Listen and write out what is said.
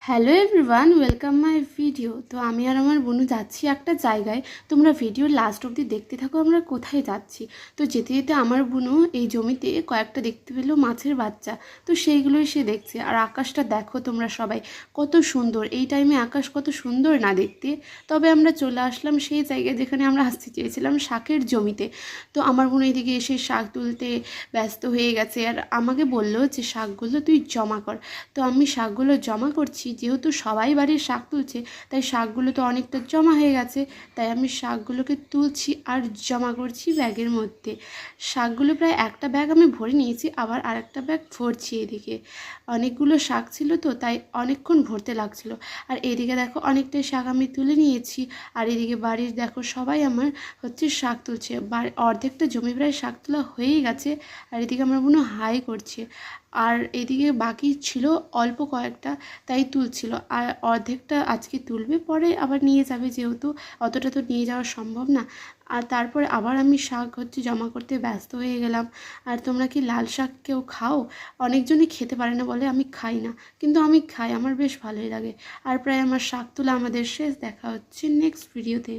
Hello everyone, welcome my video. তো আমি আর আমার বোনু যাচ্ছি একটা জায়গায়। তোমরা ভিডিওর লাস্ট অবধি দেখতে থাকো আমরা কোথায় যাচ্ছি। তো যেতে যেতে আমার বোনু এই জমিতে কয়েকটা দেখতে পেলো মাছের বাচ্চা। তো সেইগুলোই সে দেখছে। আর আকাশটা দেখো তোমরা সবাই, কত সুন্দর। এই টাইমে আকাশ কত সুন্দর না দেখতে। তবে আমরা চলে আসলাম সেই জায়গায় যেখানে আমরা আসতে চেয়েছিলাম, শাকের জমিতে। তো আমার বোন এদিকে এসে শাক তুলতে ব্যস্ত হয়ে গেছে আর আমাকে বললো যে শাকগুলো তুই জমা কর। তো আমি শাকগুলো জমা করছি, যেহেতু সবাই বাড়ির শাক তুলছে তাই শাকগুলো তো অনেকটা জমা হয়ে গেছে। তাই আমি শাকগুলোকে তুলছি আর জমা করছি ব্যাগের মধ্যে। শাকগুলো প্রায় একটা ব্যাগ আমি ভরে নিয়েছি, আবার আরেকটা ব্যাগ ভরছি। এদিকে অনেকগুলো শাক ছিল তো তাই অনেকক্ষণ ভরতে লাগছিল। আর এদিকে দেখো অনেকটাই শাক আমি তুলে নিয়েছি। আর এদিকে বাড়ির দেখো সবাই আমার শাক তুলছে। অর্ধেকটা জমি প্রায় শাক তোলা হয়েই গেছে। আর এদিকে আমার বোনও হাই করছে। আর এদিকে বাকি ছিল অল্প কয়েকটা, তাই তুলছিল। আর অর্ধেকটা আজকে তুলবে, পরে আবার নিয়ে যাবে, যেহেতু অতটা তো নিয়ে যাওয়া সম্ভব না। আর তারপরে আবার আমি শাক জমা করতে ব্যস্ত হয়ে গেলাম। আর তোমরা কি লাল শাক কেউ খাও? অনেকজনই খেতে পারে না বলে, আমি খাই না, কিন্তু আমি খাই, আমার বেশ ভালোই লাগে। আর প্রায় আমার শাক তোলা আমাদের শেষ। দেখা হচ্ছে নেক্সট ভিডিওতে।